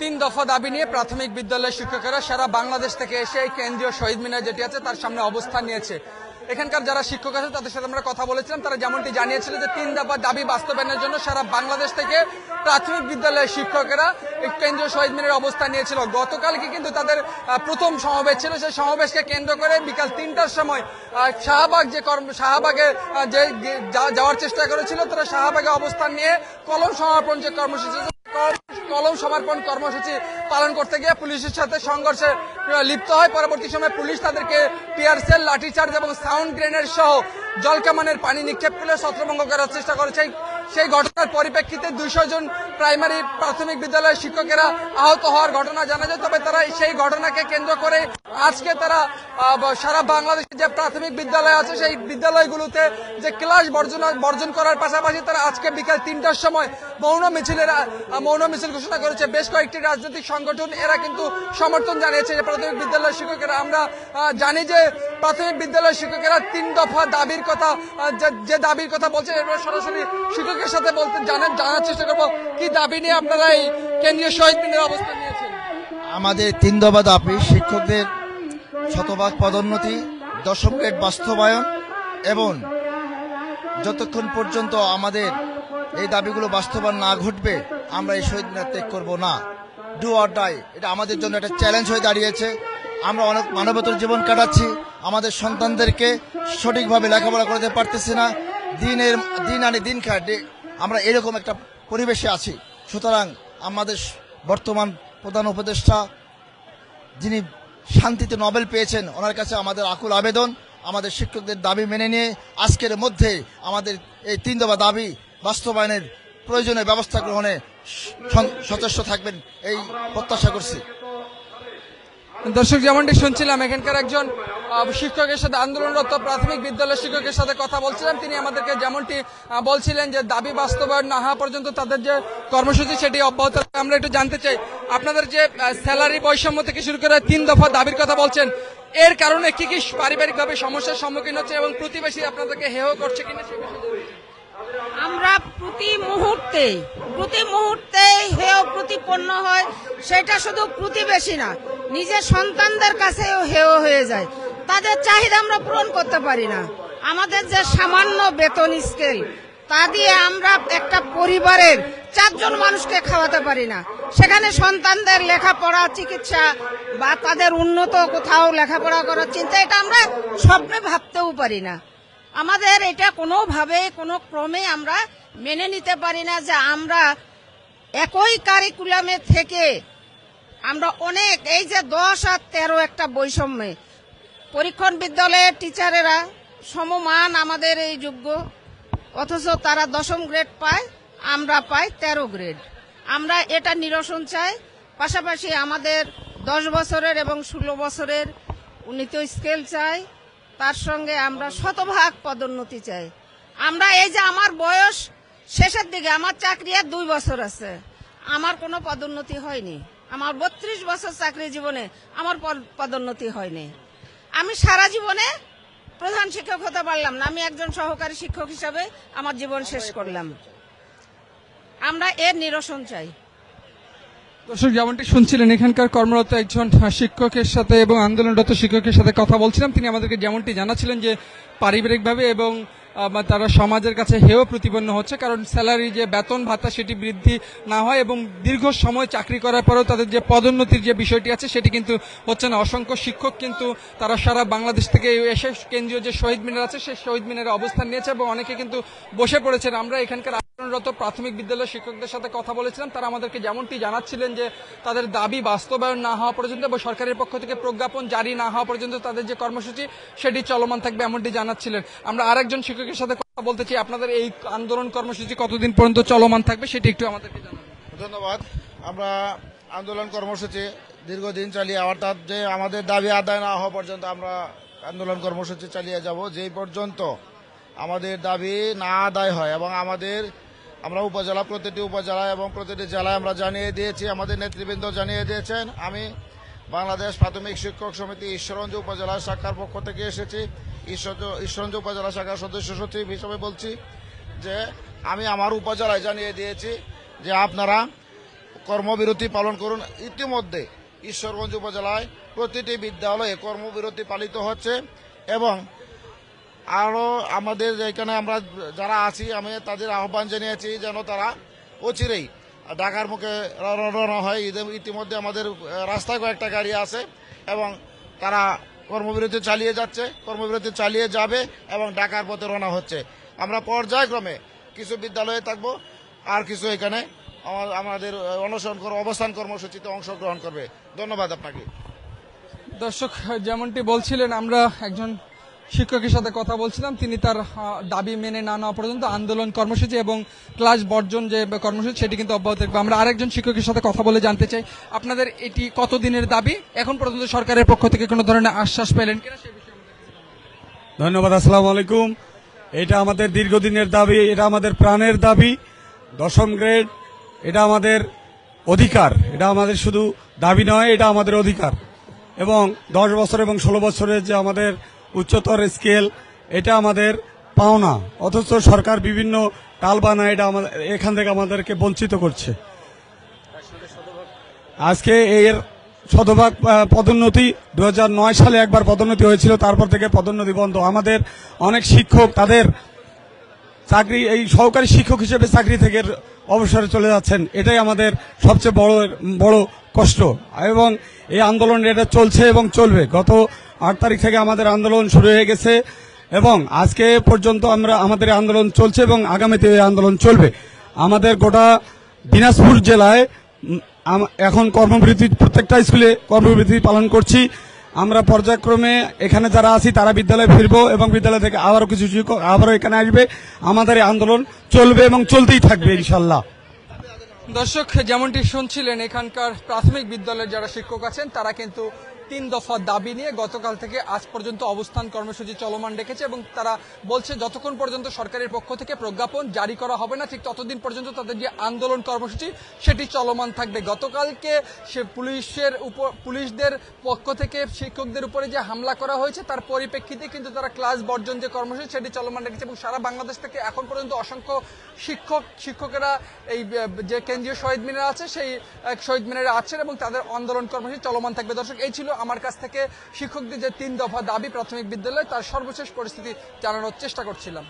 তিন দফা দাবি নিয়ে প্রাথমিক বিদ্যালয়ের শিক্ষকেরা সারা বাংলাদেশ থেকে এসে এই কেন্দ্রীয় শহীদ মিনার যেটি আছে তার সামনে অবস্থান নিয়েছে। এখানকার যারা শিক্ষক আছে তাদের সাথে আমরা কথা বলেছিলাম, তারা যেমনটি জানিয়েছিল যে তিন দফা দাবি বাস্তবায়নের জন্য সারা বাংলাদেশ থেকে প্রাথমিক বিদ্যালয়ের শিক্ষকেরা এই কেন্দ্রীয় শহীদ মিনারে অবস্থান নিয়েছিল। গতকালকে কিন্তু তাদের প্রথম সমাবেশ ছিল, সেই সমাবেশকে কেন্দ্র করে বিকাল 3টার সময় শাহবাগে যে যাওয়ার চেষ্টা করেছিল, তারা শাহবাগে অবস্থান নিয়ে কলম সমর্পণ কর্মসূচি পালন করতে গিয়ে পুলিশের সাথে সংঘর্ষে লিপ্ত হয়। পরবর্তী সময় পুলিশ তাদেরকে টিয়ার সেল, লাঠিচার্জ এবং সাউন্ড গ্রেনেড সহ জলকামানের পানি নিক্ষেপ করে ছত্রভঙ্গ করার চেষ্টা করেছে। সেই ঘটনার পরিপ্রেক্ষিতে 200 জন প্রাথমিক বিদ্যালয়ের শিক্ষকেরা আহত হওয়ার ঘটনা জানা যায়। তবে তারা সেই ঘটনাকে কেন্দ্র করে আজকে তারা সারা বাংলাদেশে যে প্রাথমিক বিদ্যালয় আছে সেই বিদ্যালয়গুলোতে যে ক্লাস বর্জন করার পাশাপাশি তারা আজকে বিকাল 3টার সময় মৌন মিছিল ঘোষণা করেছে। বেশ কয়েকটি রাজনৈতিক সংগঠন এরা কিন্তু সমর্থন জানিয়েছে যে প্রাথমিক বিদ্যালয়ের শিক্ষকেরা, আমরা জানি যে প্রাথমিক বিদ্যালয়ের শিক্ষকেরা 3 দফা দাবির কথা যে দাবির কথা বলছে, এবার সরাসরি শিক্ষকের সাথে জানার চেষ্টা করবো কি দাবি নিয়ে আপনারা এই কেন্দ্রীয় শহীদ মিনারে অবস্থান নিয়েছেন। আমাদের 3 দফা দাবি শিক্ষকদের শতভাগ পদোন্নতি, 10ম গ্রেড বাস্তবায়ন এবং যতক্ষণ পর্যন্ত আমাদের এই দাবিগুলো বাস্তবায়ন না ঘটবে আমরা এই শহীদ মিনার ত্যাগ করব না। ডু অর ডাই, এটা আমাদের জন্য একটা চ্যালেঞ্জ হয়ে দাঁড়িয়েছে। আমরা অনেক মানবতার জীবন কাটাচ্ছি, আমাদের সন্তানদেরকে সঠিকভাবে লেখাপড়া করতে পারতেছি না, দিন আনি দিন খায়, আমরা এরকম একটা পরিবেশে আছি। সুতরাং আমাদের বর্তমান প্রধান উপদেষ্টা যিনি শান্তিতে নোবেল পেয়েছেন, ওনার কাছে আমাদের আকুল আবেদন আমাদের শিক্ষকদের দাবি মেনে নিয়ে আজকের মধ্যে আমাদের এই 3 দফা দাবি বাস্তবায়নের প্রয়োজনীয় ব্যবস্থা গ্রহণে সচেষ্ট থাকবেন এই প্রত্যাশা করছি। দর্শক, যেমনটি শুনছিলাম এখানকার একজন শিক্ষকের সাথে, আন্দোলনরত প্রাথমিক বিদ্যালয়ের শিক্ষকের সাথে কথা বলছিলাম। তিনি আমাদেরকে যেমনটি বলছিলেন যে দাবি বাস্তবায়ন না হওয়া পর্যন্ত তাদের যে কর্মসূচি সেটি অব্যাহত থাকবে। আমরা একটু জানতে চাই, আপনাদের যে স্যালারি বৈষম্য থেকে শুরু করে 3 দফা দাবির কথা বলছেন, এর কারণে কি কি পারিবারিকভাবে সমস্যার সম্মুখীন হচ্ছে এবং প্রতিবেশী আপনাদেরকে হেয় করছে কিনা সে বিষয়ে আমরা প্রতি মুহূর্তে হেয় প্রতিপন্ন হয়। সেটা শুধু প্রতিবেশী না, নিজের সন্তানদের কাছেও হেয় হয়ে যায়। তাদের চাহিদা আমরা পূরণ করতে পারি না। আমাদের যে সামান্য বেতন স্কেল, তা দিয়ে আমরা একটা পরিবারের 4 জন মানুষকে খাওয়াতে পারি না। সেখানে সন্তানদের লেখাপড়া, চিকিৎসা বা তাদের উন্নত কোথাও লেখাপড়া করার চিন্তা, এটা আমরা স্বপ্নে ভাবতেও পারি না। আমাদের এটা কোনোভাবে কোনো ক্রমে আমরা মেনে নিতে পারি না যে আমরা একই কারিকুলামে থেকে আমরা অনেক, এই যে 10 আর 13 একটা বৈষম্যে, পরীক্ষণ বিদ্যালয়ের টিচারেরা সমমান আমাদের এই যোগ্য, অথচ তারা 10ম গ্রেড পায়, আমরা পাই 13 গ্রেড। আমরা এটা নিরসন চাই। পাশাপাশি আমাদের 10 বছরের এবং 16 বছরের উন্নীত স্কেল চাই। তার সঙ্গে আমরা শতভাগ পদোন্নতি চাই। আমরা এই যে আমার বয়স শেষের দিকে, আমার চাকরি আর 2 বছর আছে, আমার কোনো পদোন্নতি হয়নি। আমার 32 বছর চাকরি জীবনে আমার পদোন্নতি হয়নি। আমি সারা জীবনে প্রধান শিক্ষক হতে পারলাম না, আমি একজন সহকারী শিক্ষক হিসাবে আমার জীবন শেষ করলাম। আমরা এর নিরসন চাই। দর্শক, যেমনটি শুনছিলেন এখানকার কর্মরত একজন শিক্ষকের সাথে এবং আন্দোলনরত শিক্ষকের সাথে কথা বলছিলাম। তিনি আমাদেরকে যেমনটি জানাচ্ছিলেন যে পারিবারিকভাবে এবং তারা সমাজের কাছে হেয় প্রতিপন্ন হচ্ছে, কারণ স্যালারি যে বেতন ভাতা সেটি বৃদ্ধি না হয় এবং দীর্ঘ সময় চাকরি করার পরেও তাদের যে পদোন্নতির যে বিষয়টি আছে সেটি কিন্তু হচ্ছে না। অসংখ্য শিক্ষক কিন্তু তারা সারা বাংলাদেশ থেকে এসে কেন্দ্রীয় যে শহীদ মিনার আছে সেই শহীদ মিনারে অবস্থান নিয়েছে এবং অনেকে কিন্তু বসে পড়েছেন। আমরা এখানকার আন্দোলনরত প্রাথমিক বিদ্যালয়ের শিক্ষকদের সাথে কথা বলেছিলাম, তারা আমাদেরকে যেমনটি জানাচ্ছিলেন যে তাদের দাবি বাস্তবায়ন না হওয়া পর্যন্ত এবং সরকারের পক্ষ থেকে প্রজ্ঞাপন জারি না হওয়া পর্যন্ত তাদের যে কর্মসূচি সেটি চলমান থাকবে এমনটি জানাচ্ছিলেন। আমরা আরেকজন শিক্ষকের সাথে কথা বলতে চাই, আপনাদের এই আন্দোলন কর্মসূচি কতদিন পর্যন্ত চলমান থাকবে সেটি একটু আমাদেরকে জানাবেন। ধন্যবাদ। আমরা আন্দোলন কর্মসূচি দীর্ঘদিন চালিয়ে, অর্থাৎ যে আমাদের দাবি আদায় না হওয়া পর্যন্ত আমরা আন্দোলন কর্মসূচি চালিয়ে যাব, যেই পর্যন্ত আমাদের দাবি না আদায় হয়। এবং আমরা উপজেলা, প্রতিটি উপজেলা এবং প্রতিটি জেলায় আমরা জানিয়ে দিয়েছি, আমাদের নেতৃবৃন্দ জানিয়ে দিয়েছেন। আমি বাংলাদেশ প্রাথমিক শিক্ষক সমিতি ঈশ্বরগঞ্জ উপজেলা শাখার পক্ষ থেকে এসেছি, ঈশ্বরগঞ্জ উপজেলা শাখার সদস্য সচিব হিসেবে বলছি যে আমি আমার উপজেলায় জানিয়ে দিয়েছি যে আপনারা কর্মবিরতি পালন করুন। ইতিমধ্যে ঈশ্বরগঞ্জ উপজেলায় প্রতিটি বিদ্যালয়ে কর্মবিরতি পালিত হচ্ছে এবং আরও আমাদের এখানে আমরা যারা আছি আমি তাদের আহ্বান জানিয়েছি যেন তারা অচিরেই ঢাকার মুখে রওনা হয়। ইতিমধ্যে আমাদের রাস্তায় কয়েকটা গাড়ি আছে এবং তারা কর্মবিরতি চালিয়ে যাচ্ছে, কর্মবিরতি চালিয়ে যাবে এবং ঢাকার পথে রওনা হচ্ছে। আমরা পর্যায়ক্রমে কিছু বিদ্যালয়ে থাকবো আর কিছু এখানে আমাদের অবস্থান কর্মসূচিতে অংশগ্রহণ করবে। ধন্যবাদ আপনাকে। দর্শক, যেমনটি বলছিলেন, আমরা একজন শিক্ষকের সাথে কথা বলছিলাম। তিনি তার দাবি মেনে না নেওয়া পর্যন্ত আন্দোলন কর্মসূচি এবং ক্লাস বর্জন যে কর্মসূচি সেটি কিন্তু অব্যাহত থাকবে। আমরা আরেকজন শিক্ষকের সাথে কথা বলে জানতে চাই, আপনাদের এটি কতদিনের দাবি? এখন পর্যন্ত সরকারের পক্ষ থেকে কোনো ধরনের আশ্বাস পেলেন কিনা সে বিষয়ে ধন্যবাদ। আসসালামু আলাইকুম। এটা আমাদের দীর্ঘদিনের দাবি, এটা আমাদের প্রাণের দাবি। 10ম গ্রেড এটা আমাদের অধিকার, এটা আমাদের শুধু দাবি নয়, এটা আমাদের অধিকার। এবং 10 বছর এবং 16 বছরের যে আমাদের উচ্চতর স্কেল, এটা আমাদের পাওনা, অথচ সরকার বিভিন্ন টাল বানায় এটা আমাদের এখান থেকে আমাদেরকে বঞ্চিত করছে। আজকে এর শতভাগ পদোন্নতি 2009 সালে একবার পদোন্নতি হয়েছিল, তারপর থেকে পদোন্নতি বন্ধ। আমাদের অনেক শিক্ষক তাদের চাকরি, এই সহকারী শিক্ষক হিসেবে চাকরি থেকে অবসরে চলে যাচ্ছেন। এটাই আমাদের সবচেয়ে বড় কষ্ট এবং এই আন্দোলন এটা চলছে এবং চলবে। গত 8 তারিখ থেকে আমাদের আন্দোলন শুরু হয়ে গেছে এবং আজকে পর্যন্ত আমাদের আন্দোলন চলছে এবং আগামীতে এই আন্দোলন চলবে। আমাদের গোটা দিনাজপুর জেলায় এখন কর্মবিরতি, প্রত্যেকটা স্কুলে কর্মবিরতি পালন করছি। আমরা পর্যায়ক্রমে এখানে যারা আছি তারা বিদ্যালয়ে ফিরবো এবং বিদ্যালয় থেকে আবারও কিছু শিক্ষক আবারও এখানে আসবে। আমাদের এই আন্দোলন চলবে এবং চলতেই থাকবে ইনশাল্লাহ। দর্শক, যেমনটি শুনছিলেন, এখানকার প্রাথমিক বিদ্যালয়ের যারা শিক্ষক আছেন তারা কিন্তু 3 দফা দাবি নিয়ে গতকাল থেকে আজ পর্যন্ত অবস্থান কর্মসূচি চলমান রেখেছে এবং তারা বলছে যতক্ষণ পর্যন্ত সরকারের পক্ষ থেকে প্রজ্ঞাপন জারি করা হবে না ঠিক ততদিন পর্যন্ত তাদের যে আন্দোলন কর্মসূচি সেটি চলমান থাকবে। গতকালকে সে পুলিশদের পক্ষ থেকে শিক্ষকদের উপরে যে হামলা করা হয়েছে তার পরিপ্রেক্ষিতে কিন্তু তারা ক্লাস বর্জন যে কর্মসূচি সেটি চলমান রেখেছে এবং সারা বাংলাদেশ থেকে এখন পর্যন্ত অসংখ্য শিক্ষকেরা এই যে কেন্দ্রীয় শহীদ মিনার আছে সেই শহীদ মিনারে আছেন এবং তাদের আন্দোলন কর্মসূচি চলমান থাকবে। দর্শক, এই ছিল আমার কাছ থেকে শিক্ষকদের যে 3 দফা দাবি প্রাথমিক বিদ্যালয় তার সর্বশেষ পরিস্থিতি জানানোর চেষ্টা করছিলাম।